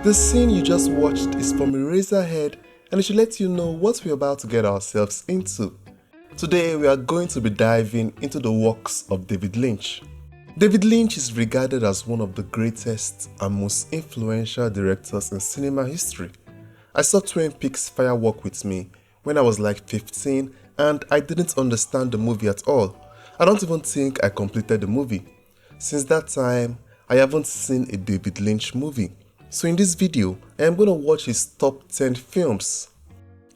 The scene you just watched is from Eraserhead, and it should let you know what we're about to get ourselves into. Today we are going to be diving into the works of David Lynch. David Lynch is regarded as one of the greatest and most influential directors in cinema history. I saw Twin Peaks Firework with me when I was like 15 and I didn't understand the movie at all. I don't even think I completed the movie. Since that time, I haven't seen a David Lynch movie. So in this video, I am going to watch his top 10 films.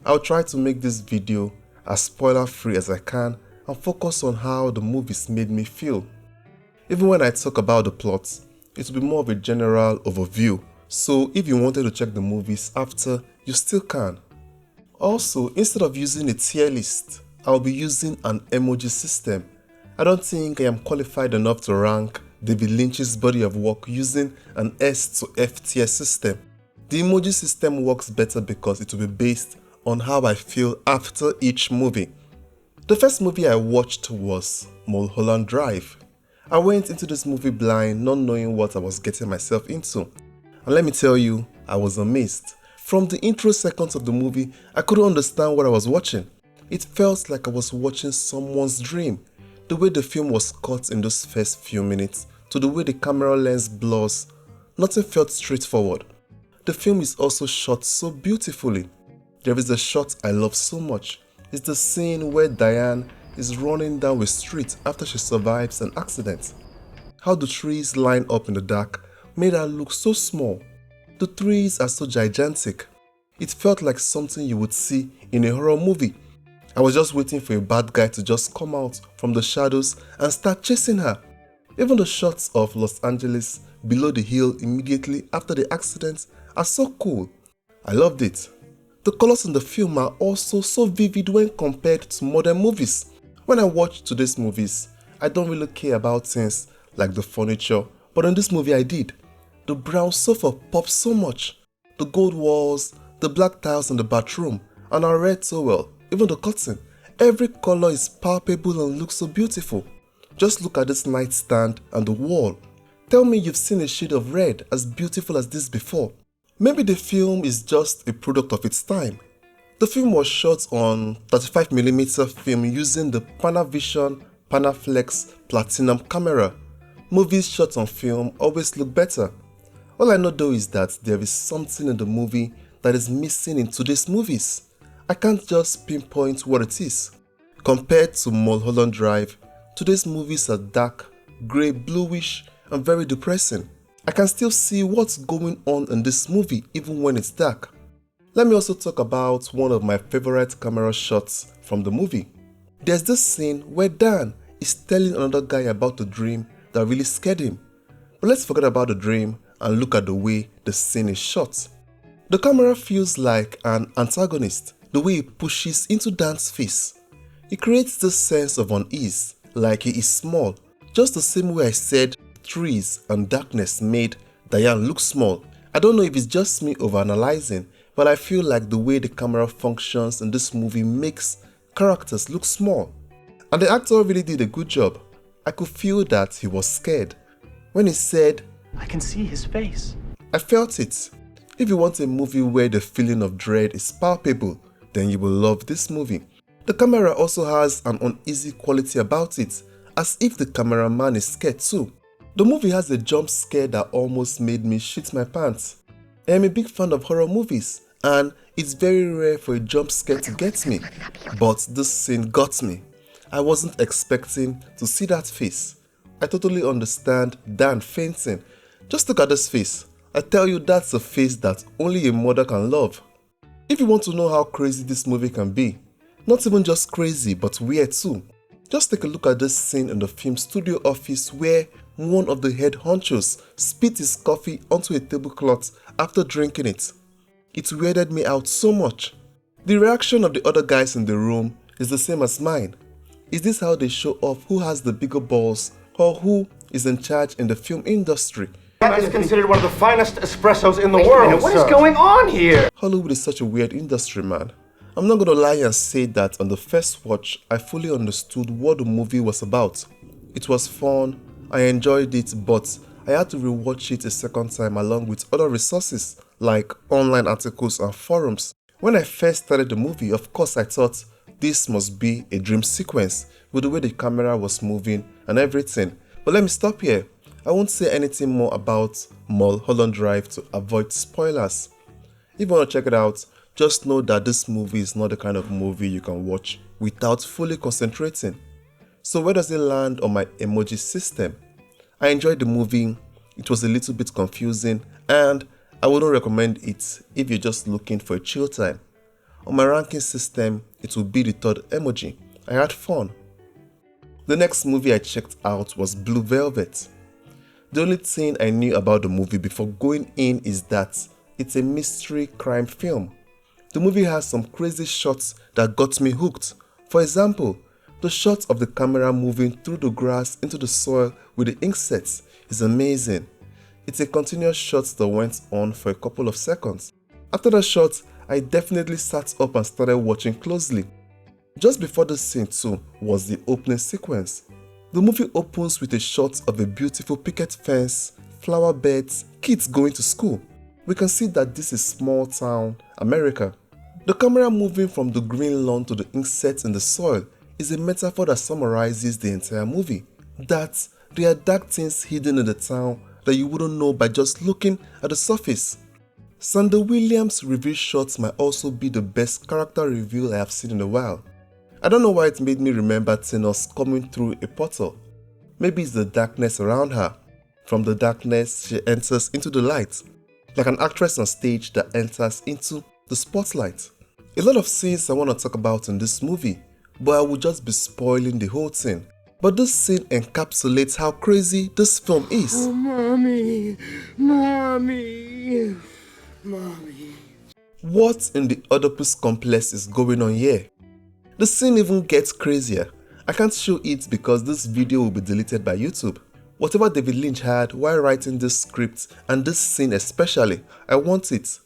I'll try to make this video as spoiler free as I can and focus on how the movies made me feel. Even when I talk about the plot, it will be more of a general overview, so if you wanted to check the movies after, you still can. Also, instead of using a tier list, I'll be using an emoji system. I don't think I am qualified enough to rank David Lynch's body of work using an S to F tier system. The emoji system works better because it will be based on how I feel after each movie. The first movie I watched was Mulholland Drive. I went into this movie blind, not knowing what I was getting myself into. And let me tell you, I was amazed. From the intro seconds of the movie, I couldn't understand what I was watching. It felt like I was watching someone's dream. The way the film was cut in those first few minutes, to the way the camera lens blurs, nothing felt straightforward. The film is also shot so beautifully. There is a shot I love so much. It's the scene where Diane is running down a street after she survives an accident. How the trees line up in the dark made her look so small. The trees are so gigantic. It felt like something you would see in a horror movie. I was just waiting for a bad guy to just come out from the shadows and start chasing her. Even the shots of Los Angeles below the hill immediately after the accident are so cool. I loved it. The colors in the film are also so vivid when compared to modern movies. When I watch today's movies, I don't really care about things like the furniture, but in this movie I did. The brown sofa pops so much. The gold walls, the black tiles in the bathroom, and our red towel, even the curtain. Every color is palpable and looks so beautiful. Just look at this nightstand and the wall. Tell me you've seen a shade of red as beautiful as this before. Maybe the film is just a product of its time. The film was shot on 35mm film using the Panavision Panaflex Platinum camera. Movies shot on film always look better. All I know though is that there is something in the movie that is missing in today's movies. I can't just pinpoint what it is. Compared to Mulholland Drive, today's movies are dark, grey, bluish, and very depressing. I can still see what's going on in this movie even when it's dark. Let me also talk about one of my favorite camera shots from the movie. There's this scene where Dan is telling another guy about the dream that really scared him. But let's forget about the dream and look at the way the scene is shot. The camera feels like an antagonist, the way it pushes into Dan's face. It creates this sense of unease, like he is small, just the same way I said trees and darkness made Diane look small. I don't know if it's just me overanalyzing, but I feel like the way the camera functions in this movie makes characters look small. And the actor really did a good job. I could feel that he was scared. When he said, "I can see his face," I felt it. If you want a movie where the feeling of dread is palpable, then you will love this movie. The camera also has an uneasy quality about it, as if the cameraman is scared too. The movie has a jump scare that almost made me shit my pants. I am a big fan of horror movies, and it's very rare for a jump scare to get me, but this scene got me. I wasn't expecting to see that face. I totally understand Dan fainting. Just look at this face. I tell you, that's a face that only a mother can love. If you want to know how crazy this movie can be, not even just crazy but weird too, just take a look at this scene in the film studio office where one of the head honchos spit his coffee onto a tablecloth after drinking it. It weirded me out so much. The reaction of the other guys in the room is the same as mine. Is this how they show off who has the bigger balls or who is in charge in the film industry? That is considered one of the finest espressos in the world. What is going on here? Hollywood is such a weird industry, man. I'm not gonna lie and say that on the first watch, I fully understood what the movie was about. It was fun, I enjoyed it, but I had to rewatch it a second time along with other resources like online articles and forums. When I first started the movie, of course I thought this must be a dream sequence with the way the camera was moving and everything. But let me stop here. I won't say anything more about Mulholland Drive to avoid spoilers. If you want to check it out, just know that this movie is not the kind of movie you can watch without fully concentrating. So where does it land on my emoji system? I enjoyed the movie, it was a little bit confusing, and I wouldn't recommend it if you're just looking for a chill time. On my ranking system, it will be the third emoji. I had fun. The next movie I checked out was Blue Velvet. The only thing I knew about the movie before going in is that it's a mystery crime film. The movie has some crazy shots that got me hooked. For example, the shot of the camera moving through the grass into the soil with the ink sets is amazing. It's a continuous shot that went on for a couple of seconds. After the shot, I definitely sat up and started watching closely. Just before the scene too was the opening sequence. The movie opens with a shot of a beautiful picket fence, flower beds, kids going to school. We can see that this is small town America. The camera moving from the green lawn to the ink sets in the soil is a metaphor that summarizes the entire movie. That there are dark things hidden in the town that you wouldn't know by just looking at the surface. Sandra Williams' reveal shots might also be the best character reveal I have seen in a while. I don't know why it made me remember Thanos coming through a portal. Maybe it's the darkness around her. From the darkness, she enters into the light, like an actress on stage that enters into the spotlight. A lot of scenes I want to talk about in this movie, but I would just be spoiling the whole thing. But this scene encapsulates how crazy this film is. Oh, mommy, mommy, mommy. What in the Oedipus complex is going on here? The scene even gets crazier. I can't show it because this video will be deleted by YouTube. Whatever David Lynch had while writing this script, and this scene especially, I want it.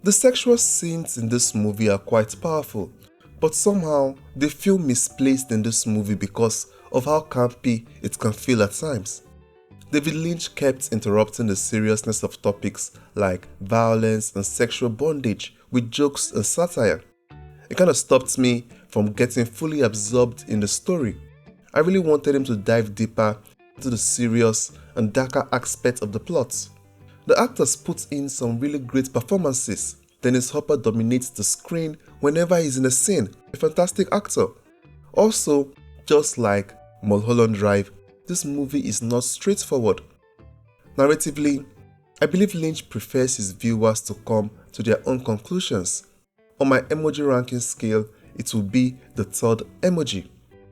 The sexual scenes in this movie are quite powerful, but somehow they feel misplaced in this movie because of how campy it can feel at times. David Lynch kept interrupting the seriousness of topics like violence and sexual bondage with jokes and satire. It kind of stopped me from getting fully absorbed in the story. I really wanted him to dive deeper into the serious and darker aspects of the plot. The actors put in some really great performances. Dennis Hopper dominates the screen whenever he's in a scene, a fantastic actor. Also, just like Mulholland Drive, this movie is not straightforward. Narratively, I believe Lynch prefers his viewers to come to their own conclusions. On my emoji ranking scale, it will be the third emoji.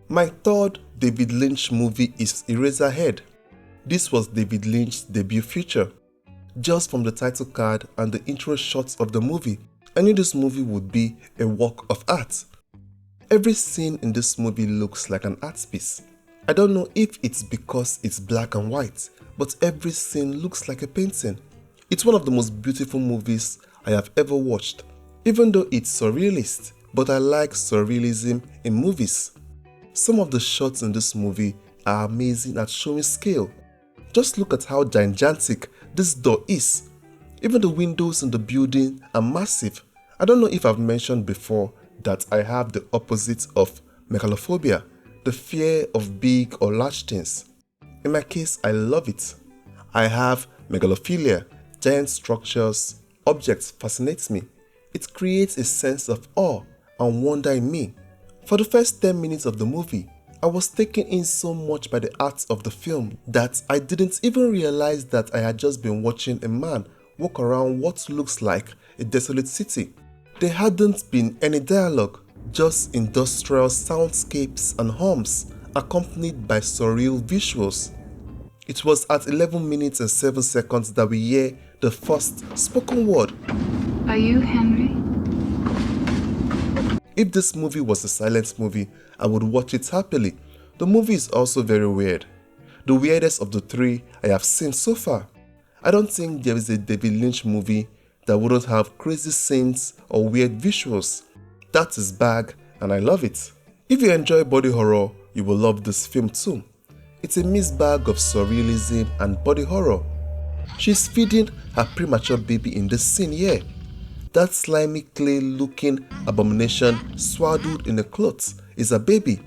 My third David Lynch movie is Eraserhead. This was David Lynch's debut feature. Just from the title card and the intro shots of the movie, I knew this movie would be a work of art. Every scene in this movie looks like an art piece. I don't know if it's because it's black and white, but every scene looks like a painting. It's one of the most beautiful movies I have ever watched. Even though it's surrealist, but I like surrealism in movies. Some of the shots in this movie are amazing at showing scale. Just look at how gigantic this door is. Even the windows in the building are massive. I don't know if I've mentioned before that I have the opposite of megalophobia, the fear of big or large things. In my case, I love it. I have megalophilia, giant structures, objects fascinate me. It creates a sense of awe and wonder in me. For the first 10 minutes of the movie, I was taken in so much by the art of the film that I didn't even realize that I had just been watching a man walk around what looks like a desolate city. There hadn't been any dialogue, just industrial soundscapes and hums accompanied by surreal visuals. It was at 11 minutes and 7 seconds that we hear the first spoken word. Are you Henry? If this movie was a silent movie, I would watch it happily. The movie is also very weird. The weirdest of the three I have seen so far. I don't think there is a David Lynch movie that wouldn't have crazy scenes or weird visuals. That's his bag and I love it. If you enjoy body horror, you will love this film too. It's a mixed bag of surrealism and body horror. She's feeding her premature baby in this scene here. That slimy clay looking abomination swaddled in a cloth is a baby.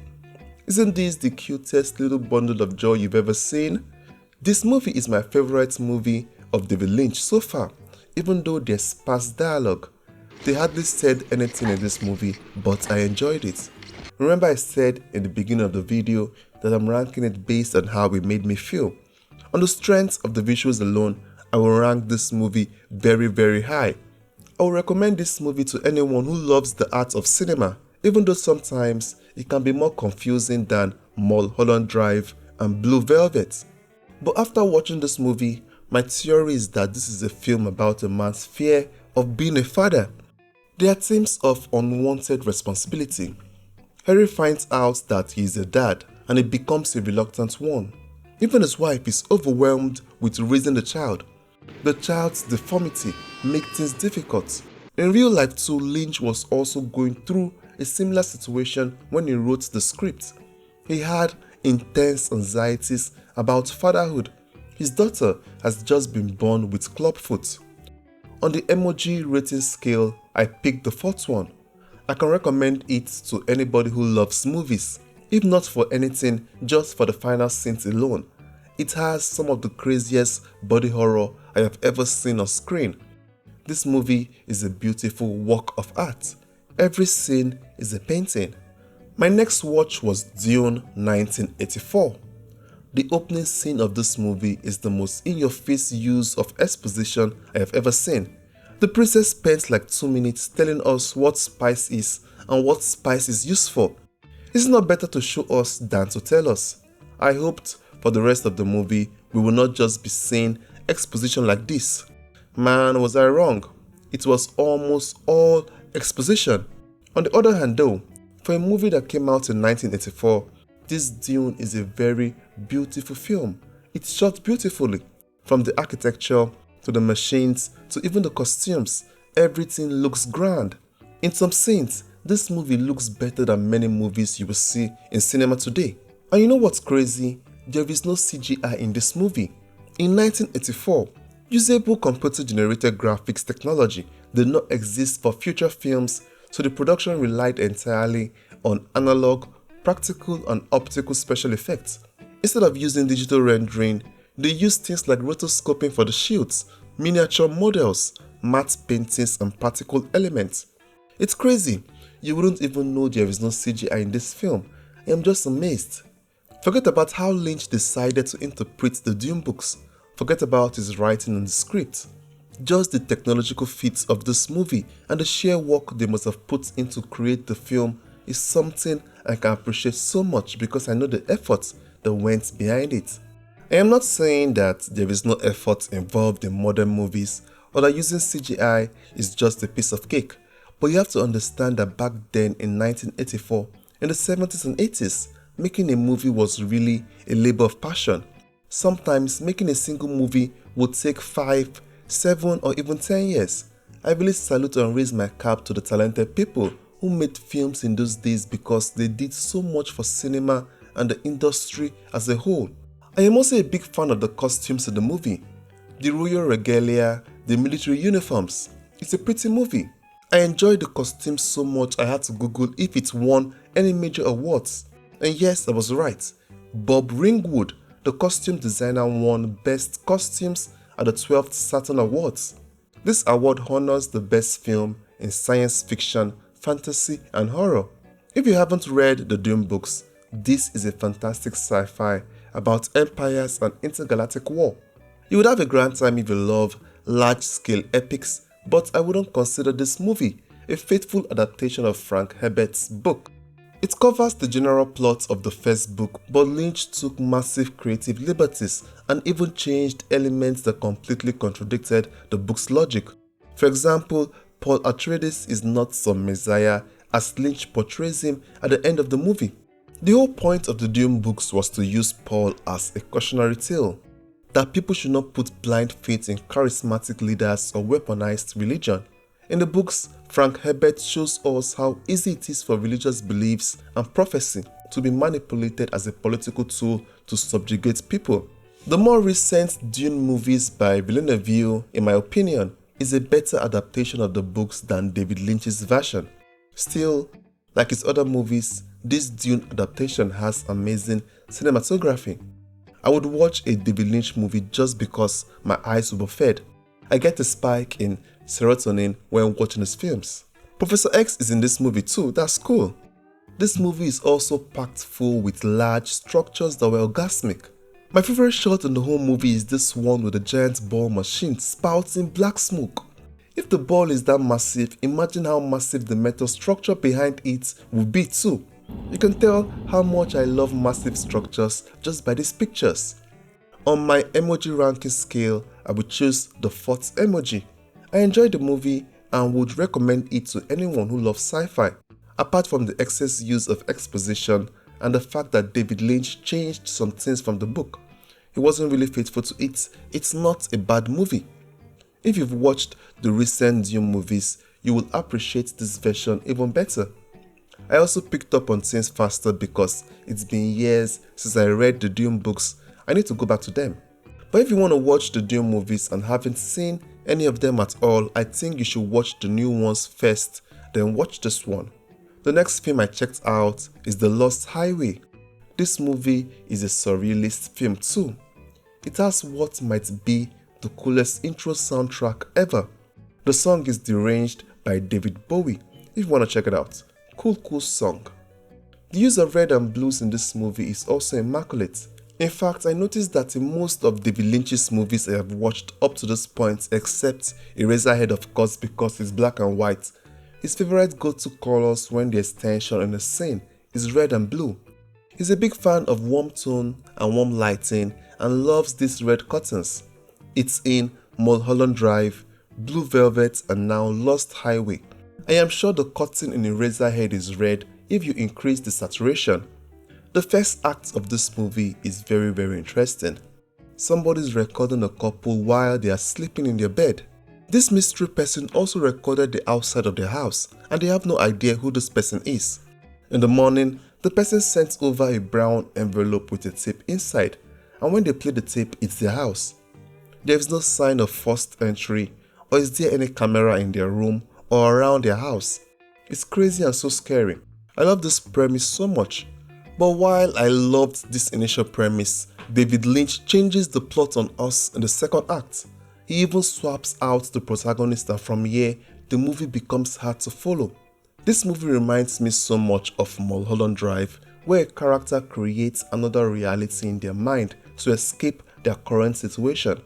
Isn't this the cutest little bundle of joy you've ever seen? This movie is my favorite movie of David Lynch so far, even though there's sparse dialogue. They hardly said anything in this movie, but I enjoyed it. Remember I said in the beginning of the video that I'm ranking it based on how it made me feel. On the strength of the visuals alone, I will rank this movie very, very high. I will recommend this movie to anyone who loves the art of cinema, even though sometimes it can be more confusing than Mulholland Drive and Blue Velvet. But after watching this movie, my theory is that this is a film about a man's fear of being a father. There are themes of unwanted responsibility. Harry finds out that he is a dad and he becomes a reluctant one. Even his wife is overwhelmed with raising the child. The child's deformity makes things difficult. In real life too, Lynch was also going through a similar situation when he wrote the script. He had intense anxieties about fatherhood. His daughter has just been born with clubfoot. On the emoji rating scale, I picked the fourth one. I can recommend it to anybody who loves movies, if not for anything, just for the final scenes alone. It has some of the craziest body horror I have ever seen on screen. This movie is a beautiful work of art. Every scene is a painting. My next watch was Dune 1984. The opening scene of this movie is the most in-your-face use of exposition I have ever seen. The princess spends like 2 minutes telling us what spice is and what spice is used for. Is it not better to show us than to tell us? I hoped for the rest of the movie we will not just be seeing exposition like this. Man, was I wrong. It was almost all exposition. On the other hand though, for a movie that came out in 1984, this Dune is a very beautiful film. It's shot beautifully. From the architecture, to the machines, to even the costumes, everything looks grand. In some scenes, this movie looks better than many movies you will see in cinema today. And you know what's crazy? There is no CGI in this movie. In 1984, usable computer-generated graphics technology did not exist for future films, so the production relied entirely on analog, practical and optical special effects. Instead of using digital rendering, they used things like rotoscoping for the shields, miniature models, matte paintings and particle elements. It's crazy. You wouldn't even know there is no CGI in this film. I am just amazed. Forget about how Lynch decided to interpret the Dune books. Forget about his writing and the script. Just the technological feats of this movie and the sheer work they must have put in to create the film is something I can appreciate so much because I know the effort that went behind it. I am not saying that there is no effort involved in modern movies or that using CGI is just a piece of cake, but you have to understand that back then in 1984, in the 70s and 80s, making a movie was really a labor of passion. Sometimes making a single movie would take 5, 7 or even 10 years. I really salute and raise my cap to the talented people who made films in those days because they did so much for cinema and the industry as a whole. I am also a big fan of the costumes in the movie. The royal regalia, the military uniforms. It's a pretty movie. I enjoyed the costumes so much I had to Google if it won any major awards. And yes, I was right. Bob Ringwood, the costume designer, won Best Costumes at the 12th Saturn Awards. This award honors the best film in science fiction, fantasy and horror. If you haven't read the Dune books, this is a fantastic sci-fi about empires and intergalactic war. You would have a grand time if you love large-scale epics, but I wouldn't consider this movie a faithful adaptation of Frank Herbert's book. It covers the general plot of the first book, but Lynch took massive creative liberties and even changed elements that completely contradicted the book's logic. For example, Paul Atreides is not some messiah as Lynch portrays him at the end of the movie. The whole point of the Dune books was to use Paul as a cautionary tale, that people should not put blind faith in charismatic leaders or weaponized religion. In the books, Frank Herbert shows us how easy it is for religious beliefs and prophecy to be manipulated as a political tool to subjugate people. The more recent Dune movies by Villeneuve, in my opinion, is a better adaptation of the books than David Lynch's version. Still, like his other movies, this Dune adaptation has amazing cinematography. I would watch a David Lynch movie just because my eyes will be fed. I get a spike in serotonin when watching his films. Professor X is in this movie too, that's cool. This movie is also packed full with large structures that were orgasmic. My favorite shot in the whole movie is this one with the giant ball machine spouting black smoke. If the ball is that massive, imagine how massive the metal structure behind it would be too. You can tell how much I love massive structures just by these pictures. On my emoji ranking scale, I would choose the 4th emoji. I enjoyed the movie and would recommend it to anyone who loves sci-fi. Apart from the excess use of exposition and the fact that David Lynch changed some things from the book. He wasn't really faithful to it. It's not a bad movie. If you've watched the recent Dune movies, you will appreciate this version even better. I also picked up on things faster because it's been years since I read the Dune books. I need to go back to them. But if you want to watch the Dune movies and haven't seen any of them at all, I think you should watch the new ones first, then watch this one. The next film I checked out is The Lost Highway. This movie is a surrealist film too. It has what might be the coolest intro soundtrack ever. The song is Deranged by David Bowie, if you want to check it out. Cool song. The use of red and blues in this movie is also immaculate. In fact, I noticed that in most of David Lynch's movies I have watched up to this point, except Eraserhead of course because it's black and white, his favorite go-to colors when there's tension in a scene is red and blue. He's a big fan of warm tone and warm lighting and loves these red curtains. It's in Mulholland Drive, Blue Velvet and now Lost Highway. I am sure the curtain in Eraserhead is red if you increase the saturation. The first act of this movie is very interesting. Somebody's recording a couple while they are sleeping in their bed. This mystery person also recorded the outside of their house and they have no idea who this person is. In the morning, the person sent over a brown envelope with a tape inside, and when they play the tape, it's their house. There is no sign of forced entry, or is there any camera in their room or around their house. It's crazy and so scary. I love this premise so much. But while I loved this initial premise, David Lynch changes the plot on us in the second act. He even swaps out the protagonist and from here, the movie becomes hard to follow. This movie reminds me so much of Mulholland Drive, where a character creates another reality in their mind to escape their current situation.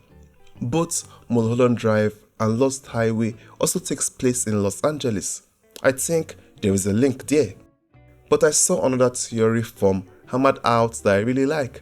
Both Mulholland Drive and Lost Highway also takes place in Los Angeles. I think there is a link there. But I saw another theory from Hamad Out that I really like.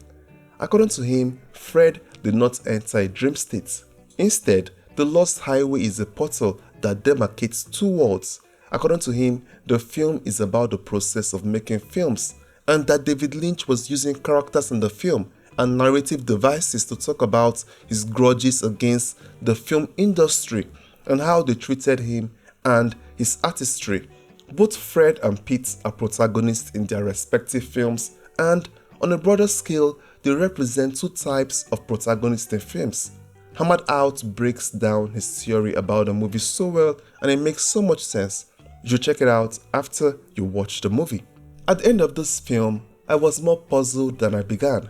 According to him, Fred did not enter a dream state. Instead, the Lost Highway is a portal that demarcates two worlds. According to him, the film is about the process of making films, and that David Lynch was using characters in the film and narrative devices to talk about his grudges against the film industry and how they treated him and his artistry. Both Fred and Pete are protagonists in their respective films, and on a broader scale, they represent two types of protagonists in films. Hamad Out breaks down his theory about the movie so well, and it makes so much sense. You should check it out after you watch the movie. At the end of this film, I was more puzzled than I began.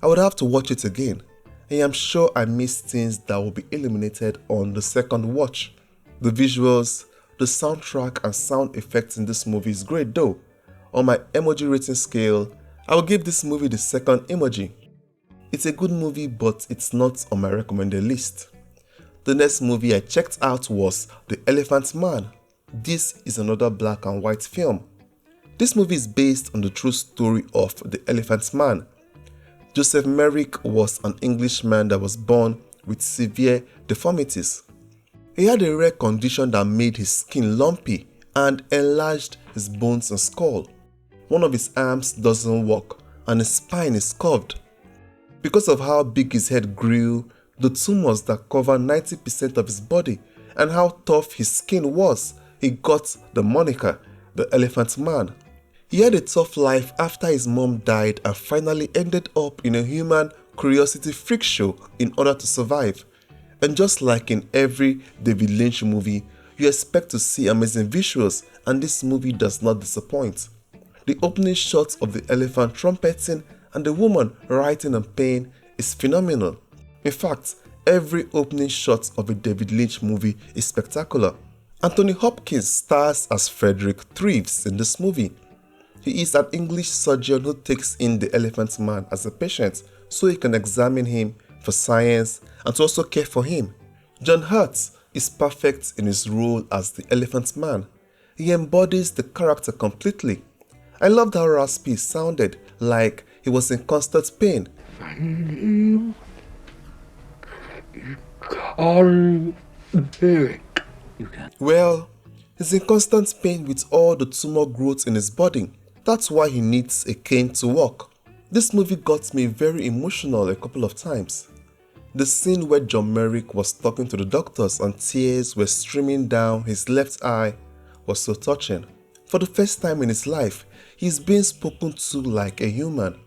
I would have to watch it again. I am sure I missed things that will be eliminated on the second watch. The visuals, the soundtrack and sound effects in this movie is great though. On my emoji rating scale, I will give this movie the second emoji. It's a good movie, but it's not on my recommended list. The next movie I checked out was The Elephant Man. This is another black and white film. This movie is based on the true story of The Elephant Man. Joseph Merrick was an Englishman that was born with severe deformities. He had a rare condition that made his skin lumpy and enlarged his bones and skull. One of his arms doesn't work and his spine is curved. Because of how big his head grew, the tumors that cover 90% of his body, and how tough his skin was, he got the moniker, the Elephant Man. He had a tough life after his mom died and finally ended up in a human curiosity freak show in order to survive. And just like in every David Lynch movie, you expect to see amazing visuals, and this movie does not disappoint. The opening shot of the elephant trumpeting and the woman writing in pain is phenomenal. In fact, every opening shot of a David Lynch movie is spectacular. Anthony Hopkins stars as Frederick Treves in this movie. He is an English surgeon who takes in the elephant man as a patient so he can examine him for science and to also care for him. John Hurt is perfect in his role as the elephant man. He embodies the character completely. I loved how raspy he sounded, like he was in constant pain. Well, he's in constant pain with all the tumor growth in his body. That's why he needs a cane to walk. This movie got me very emotional a couple of times. The scene where John Merrick was talking to the doctors and tears were streaming down his left eye was so touching. For the first time in his life, he's being spoken to like a human.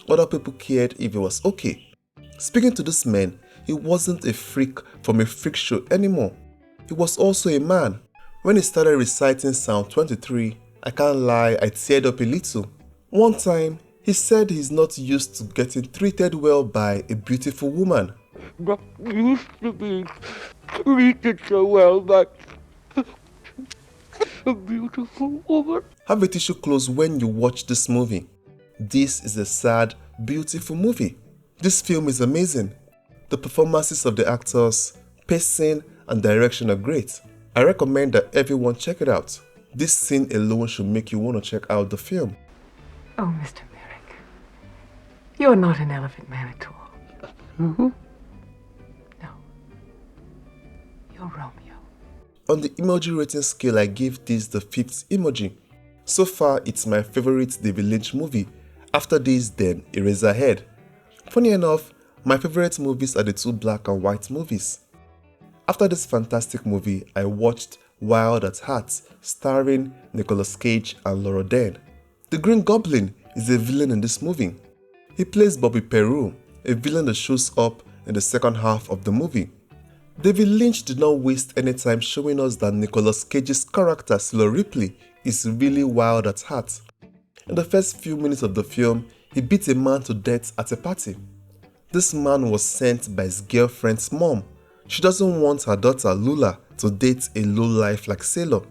Other people cared if he was okay. Speaking to this man, he wasn't a freak from a freak show anymore. He was also a man. When he started reciting Psalm 23, I can't lie, I teared up a little. One time, he said he's not used to getting treated well by a beautiful woman. Not used to be treated so well by a beautiful woman. Have a tissue close when you watch this movie. This is a sad, beautiful movie. This film is amazing. The performances of the actors, pacing, and direction are great. I recommend that everyone check it out. This scene alone should make you want to check out the film. Oh, Mr. Merrick, you're not an elephant man at all. Mm-hmm. No, you're Romeo. On the emoji rating scale, I give this the 5th emoji. So far, it's my favorite David Lynch movie. After this, then Eraserhead. Funny enough, my favorite movies are the 2 black and white movies. After this fantastic movie, I watched Wild at Heart, starring Nicolas Cage and Laura Dern. The Green Goblin is a villain in this movie. He plays Bobby Peru, a villain that shows up in the second half of the movie. David Lynch did not waste any time showing us that Nicolas Cage's character Silo Ripley is really wild at heart. In the first few minutes of the film, he beat a man to death at a party. This man was sent by his girlfriend's mom. She doesn't want her daughter Lula to date a lowlife like Sailor.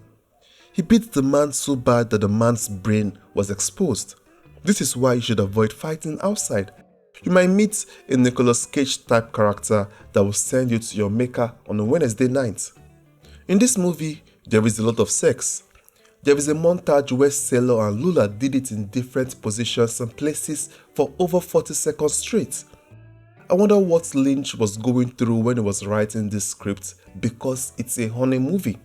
He beat the man so bad that the man's brain was exposed. This is why you should avoid fighting outside. You might meet a Nicolas Cage type character that will send you to your maker on a Wednesday night. In this movie, there is a lot of sex. There is a montage where Sailor and Lula did it in different positions and places for over 40 seconds straight. I wonder what Lynch was going through when he was writing this script, because it's a honey movie.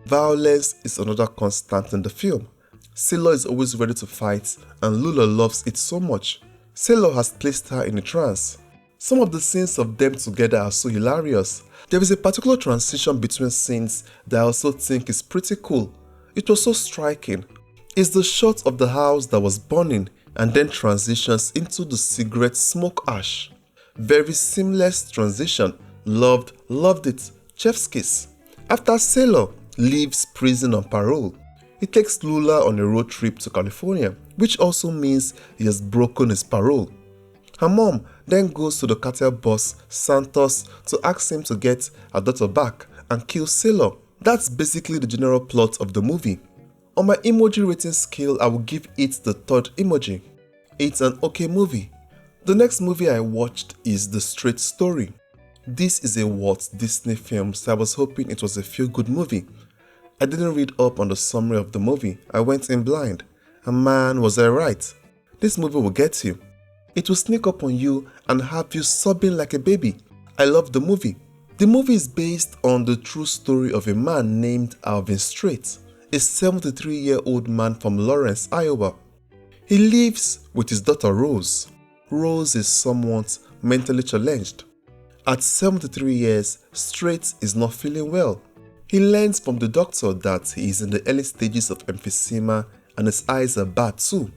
Violence is another constant in the film. Sailor is always ready to fight and Lula loves it so much. Sailor has placed her in a trance. Some of the scenes of them together are so hilarious. There is a particular transition between scenes that I also think is pretty cool. It was so striking. It's the shot of the house that was burning and then transitions into the cigarette smoke ash. Very seamless transition. Loved it. Chef's kiss. After Sailor leaves prison on parole, he takes Lula on a road trip to California, which also means he has broken his parole. Her mom then goes to the cartel boss Santos to ask him to get her daughter back and kill Sailor. That's basically the general plot of the movie. On my emoji rating scale, I will give it the 3rd emoji. It's an okay movie. The next movie I watched is The Straight Story. This is a Walt Disney film, so I was hoping it was a feel-good movie. I didn't read up on the summary of the movie. I went in blind. And man, was I right. This movie will get you. It will sneak up on you and have you sobbing like a baby. I love the movie. The movie is based on the true story of a man named Alvin Strait, a 73-year-old man from Lawrence, Iowa. He lives with his daughter Rose. Rose is somewhat mentally challenged. At 73 years, Strait is not feeling well. He learns from the doctor that he is in the early stages of emphysema and his eyes are bad too.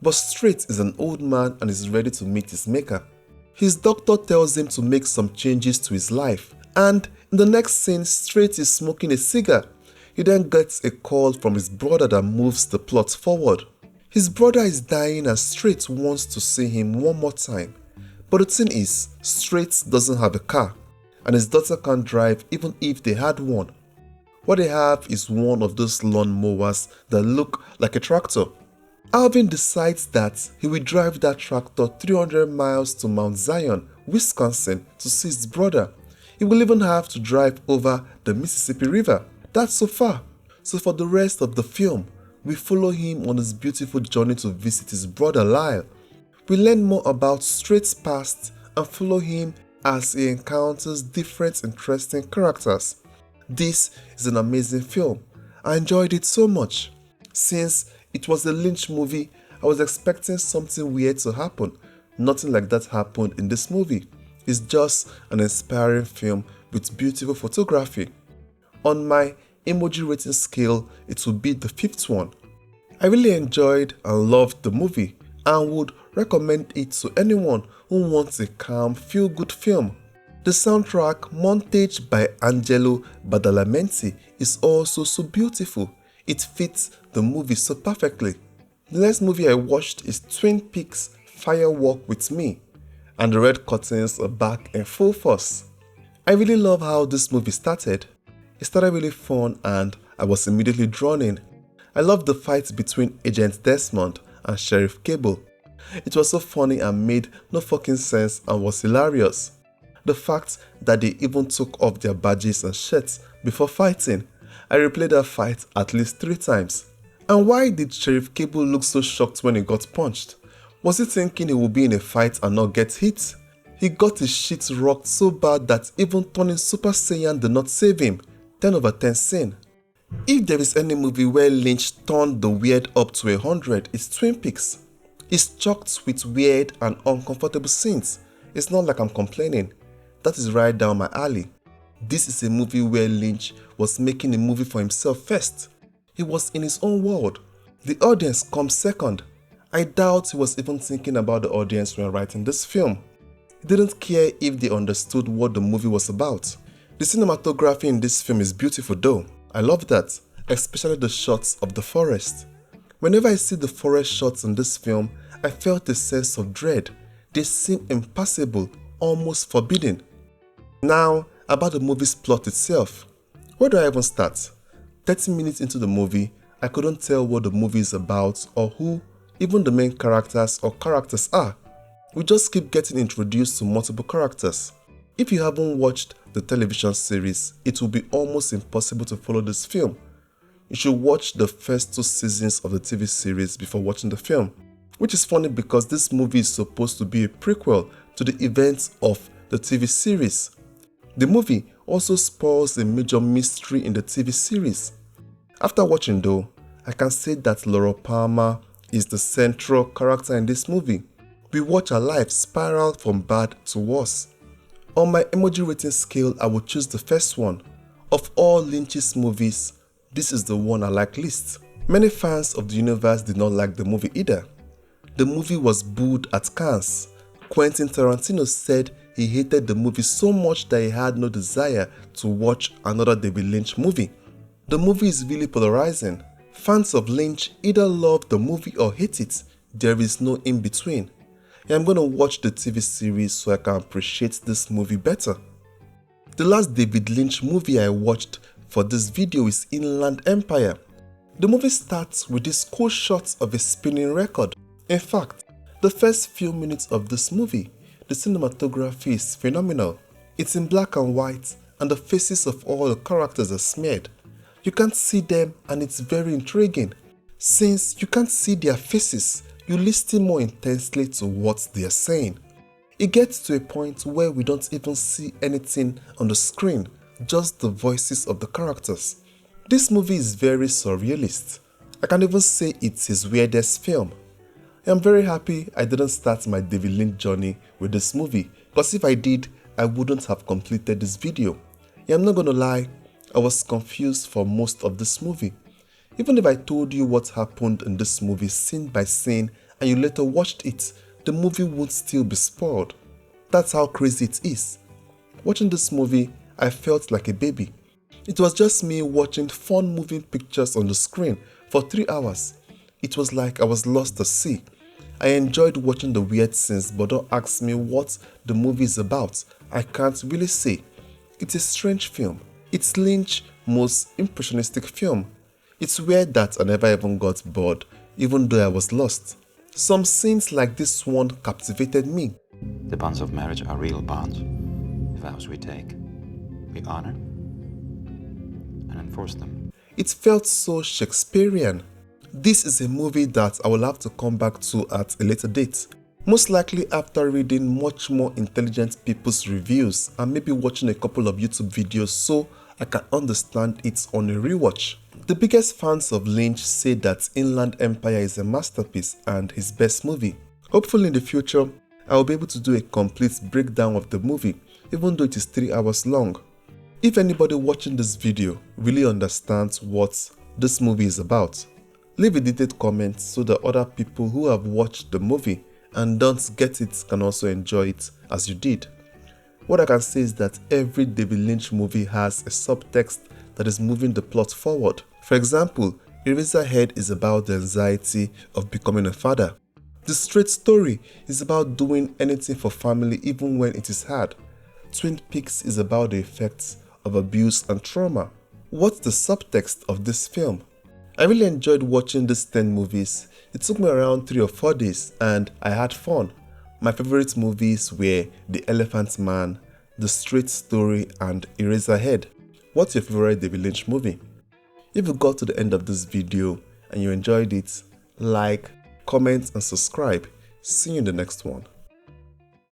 But Strait is an old man and is ready to meet his maker. His doctor tells him to make some changes to his life, and in the next scene, Straight is smoking a cigar. He then gets a call from his brother that moves the plot forward. His brother is dying and Straight wants to see him one more time. But the thing is, Straight doesn't have a car, and his daughter can't drive even if they had one. What they have is one of those lawn mowers that look like a tractor. Alvin decides that he will drive that tractor 300 miles to Mount Zion, Wisconsin to see his brother. He will even have to drive over the Mississippi River. That's so far. So for the rest of the film, we follow him on his beautiful journey to visit his brother Lyle. We learn more about Straight's past and follow him as he encounters different interesting characters. This is an amazing film. I enjoyed it so much. Since it was a Lynch movie, I was expecting something weird to happen. Nothing like that happened in this movie. It's just an inspiring film with beautiful photography. On my emoji rating scale, it will be the 5th one. I really enjoyed and loved the movie and would recommend it to anyone who wants a calm, feel-good film. The soundtrack, Montage by Angelo Badalamenti, is also so beautiful. It fits the movie so perfectly. The next movie I watched is Twin Peaks: Fire Walk with Me, and the red curtains are back in full force. I really love how this movie started. It started really fun and I was immediately drawn in. I loved the fight between Agent Desmond and Sheriff Cable. It was so funny and made no fucking sense and was hilarious. The fact that they even took off their badges and shirts before fighting. I replayed that fight at least 3 times. And why did Sheriff Cable look so shocked when he got punched? Was he thinking he would be in a fight and not get hit? He got his shit rocked so bad that even turning Super Saiyan did not save him. 10 over 10 scene. If there is any movie where Lynch turned the weird up to 100, it's Twin Peaks. It's chocked with weird and uncomfortable scenes. It's not like I'm complaining. That is right down my alley. This is a movie where Lynch was making a movie for himself first. He was in his own world. The audience comes second. I doubt he was even thinking about the audience when writing this film. He didn't care if they understood what the movie was about. The cinematography in this film is beautiful though. I love that, especially the shots of the forest. Whenever I see the forest shots in this film, I felt a sense of dread. They seem impassable, almost forbidding. Now, about the movie's plot itself. Where do I even start? 30 minutes into the movie, I couldn't tell what the movie is about or who even the main characters or characters are. We just keep getting introduced to multiple characters. If you haven't watched the television series, it will be almost impossible to follow this film. You should watch the first 2 seasons of the TV series before watching the film. Which is funny because this movie is supposed to be a prequel to the events of the TV series. The movie also spoils a major mystery in the TV series. After watching though, I can say that Laura Palmer is the central character in this movie. We watch her life spiral from bad to worse. On my emoji rating scale, I would choose the first one. Of all Lynch's movies, this is the one I like least. Many fans of the universe did not like the movie either. The movie was booed at Cannes. Quentin Tarantino said he hated the movie so much that he had no desire to watch another David Lynch movie. The movie is really polarizing. Fans of Lynch either love the movie or hate it. There is no in between. I'm going to watch the TV series so I can appreciate this movie better. The last David Lynch movie I watched for this video is Inland Empire. The movie starts with this cool shot of a spinning record. In fact, the first few minutes of this movie, the cinematography is phenomenal. It's in black and white and the faces of all the characters are smeared. You can't see them and it's very intriguing. Since you can't see their faces, you listen more intensely to what they are saying. It gets to a point where we don't even see anything on the screen, just the voices of the characters. This movie is very surrealist. I can even say it's his weirdest film. I am very happy I didn't start my David Lynch journey with this movie, because if I did, I wouldn't have completed this video. I'm not gonna lie, I was confused for most of this movie. Even if I told you what happened in this movie scene by scene and you later watched it, the movie would still be spoiled. That's how crazy it is. Watching this movie, I felt like a baby. It was just me watching fun moving pictures on the screen for 3 hours. It was like I was lost at sea. I enjoyed watching the weird scenes, but don't ask me what the movie is about. I can't really say. It's a strange film. It's Lynch's most impressionistic film. It's weird that I never even got bored, even though I was lost. Some scenes like this one captivated me. The bonds of marriage are real bonds. Vows we take, we honor and enforce them. It felt so Shakespearean. This is a movie that I will have to come back to at a later date. Most likely after reading much more intelligent people's reviews and maybe watching a couple of YouTube videos so I can understand it on a rewatch. The biggest fans of Lynch say that Inland Empire is a masterpiece and his best movie. Hopefully in the future, I will be able to do a complete breakdown of the movie, even though it is 3 hours long. If anybody watching this video really understands what this movie is about, leave a detailed comment so that other people who have watched the movie and don't get it can also enjoy it as you did. What I can say is that every David Lynch movie has a subtext that is moving the plot forward. For example, Eraserhead is about the anxiety of becoming a father. The Straight Story is about doing anything for family even when it is hard. Twin Peaks is about the effects of abuse and trauma. What's the subtext of this film? I really enjoyed watching these 10 movies. It took me around 3 or 4 days and I had fun. My favorite movies were The Elephant Man, The Straight Story and Eraserhead. What's your favorite David Lynch movie? If you got to the end of this video and you enjoyed it, like, comment and subscribe. See you in the next one.